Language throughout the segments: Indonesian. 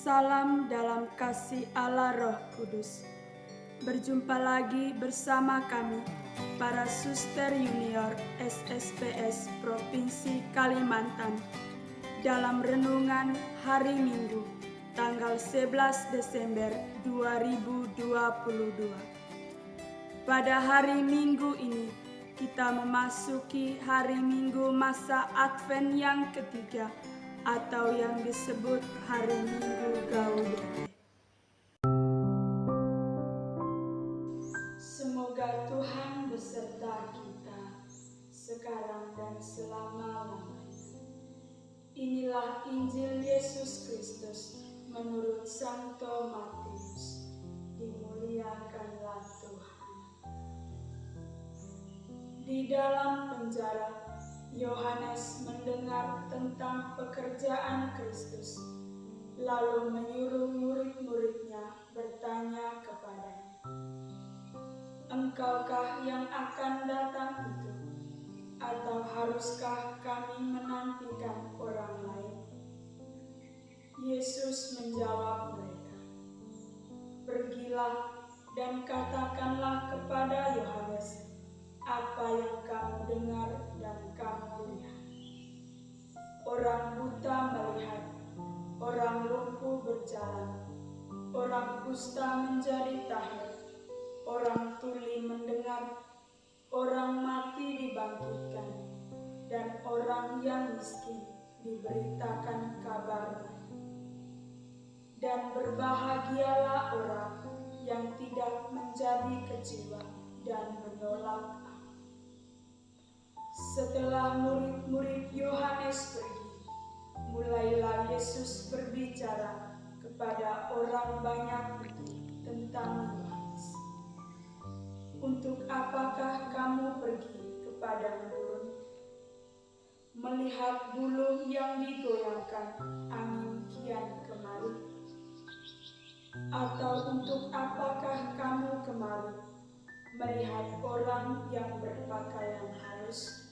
Salam dalam kasih Allah Roh Kudus. Berjumpa lagi bersama kami, para suster junior SSPS Provinsi Kalimantan, dalam renungan hari Minggu, tanggal 11 Desember 2022. Pada hari Minggu ini, kita memasuki hari Minggu masa Advent yang ketiga, atau yang disebut hari Minggu Gaudete. Semoga Tuhan beserta kita sekarang dan selama-lamanya. Inilah Injil Yesus Kristus menurut Santo Matius. Dimuliakanlah Tuhan. Di dalam penjara, Yohanes mendengar tentang pekerjaan Kristus, lalu menyuruh murid-muridnya bertanya kepadanya, "Engkaukah yang akan datang itu, atau haruskah kami menantikan orang lain?" Yesus menjawab mereka, "Pergilah dan katakanlah kepada Yohanes apa yang kamu dengar dan kamu lihat. Orang buta melihat, orang lumpuh berjalan, orang kusta menjadi tahir, orang tuli mendengar, orang mati dibangkitkan, dan orang yang miskin diberitakan kabar baik. Dan berbahagialah orang yang tidak menjadi kecewa dan menolak." Setelah murid-murid Yohanes pergi, mulailah Yesus berbicara kepada orang banyak itu tentang Yohanes. "Untuk apakah kamu pergi ke padang gurun, melihat buluh yang digoyangkan angin kian kemari? Atau untuk apakah kamu kemari melihat orang yang berpakaian halus?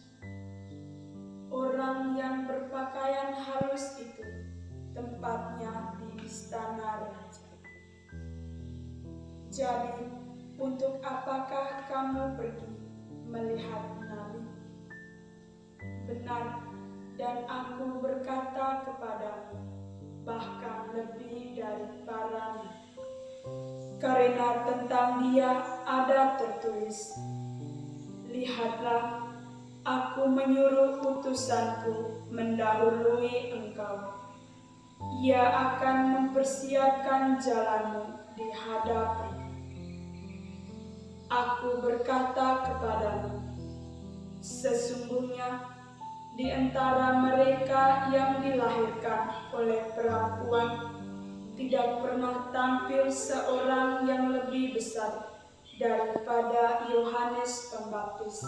Orang yang berpakaian halus itu tempatnya di istana raja. Jadi, untuk apakah kamu pergi melihat nabi? Benar, dan aku berkata kepadamu, bahkan lebih dari para nabi. Karena tentang dia ada tertulis, 'Lihatlah, aku menyuruh utusanku mendahului engkau. Ia akan mempersiapkan jalanmu di hadapanmu.' Aku berkata kepadamu, sesungguhnya di antara mereka yang dilahirkan oleh perempuan tidak pernah tampil seorang yang lebih besar daripada Yohanes Pembaptis.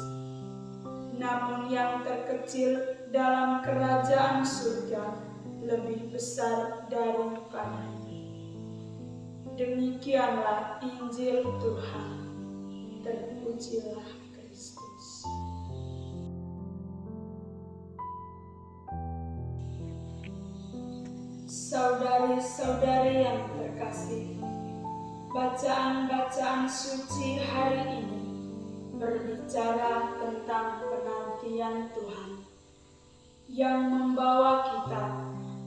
Namun yang terkecil dalam kerajaan surga lebih besar daripadanya." Demikianlah Injil Tuhan. Terpujilah Kristus. Saudari-saudari yang terkasih, bacaan-bacaan suci hari ini berbicara tentang penantian Tuhan yang membawa kita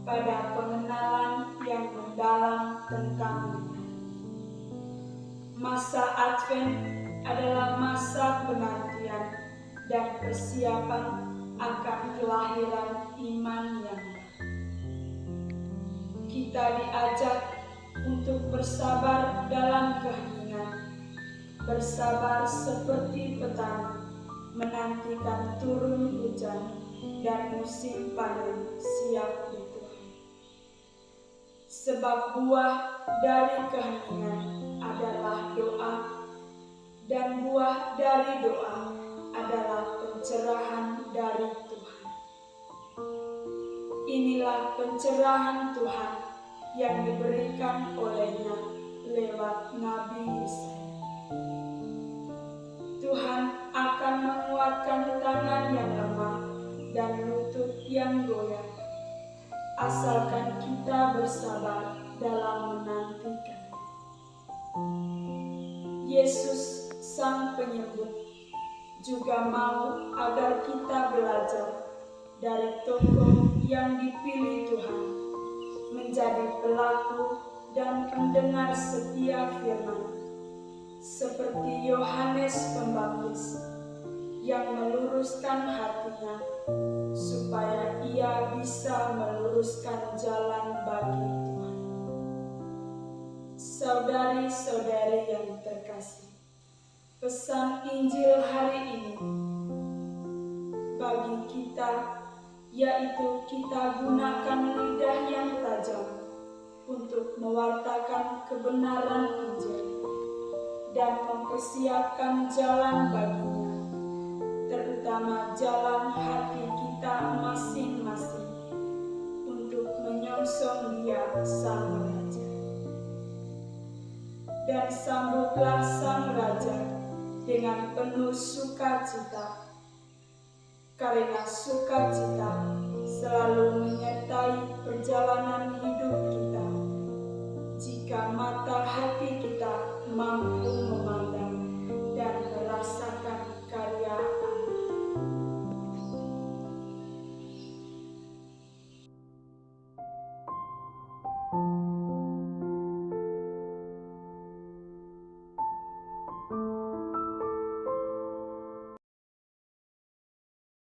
pada pengenalan yang mendalam tentang Dia. Masa Advent adalah masa penantian dan persiapan akan kelahiran iman yang baru. Kita diajak untuk bersabar dalam keheningan, bersabar seperti petani menantikan turun hujan dan musim panen siap dituai. Sebab buah dari keheningan adalah doa, dan buah dari doa adalah pencerahan dari Tuhan. Inilah pencerahan Tuhan yang diberikan olehnya lewat Nabi Yesaya. Tuhan akan menguatkan tangan yang lemah dan lutut yang goyah. asalkan kita bersabar dalam menantikan. Yesus Sang Penyembuh juga mau agar kita belajar dari tokoh yang dipilih Tuhan menjadi pelaku dan pendengar setia firman, seperti Yohanes Pembaptis yang meluruskan hatinya supaya ia bisa meluruskan jalan bagi Tuhan. Saudari-saudari yang terkasih, pesan Injil hari ini bagi kita yaitu kita gunakan lidah yang tajam untuk mewartakan kebenaran Injil dan mempersiapkan jalan baginya, terutama jalan hati kita masing-masing untuk menyongsong Dia Sang Raja. Dan sambutlah Sang Raja dengan penuh sukacita, karena sukacita selalu menyertai perjalanan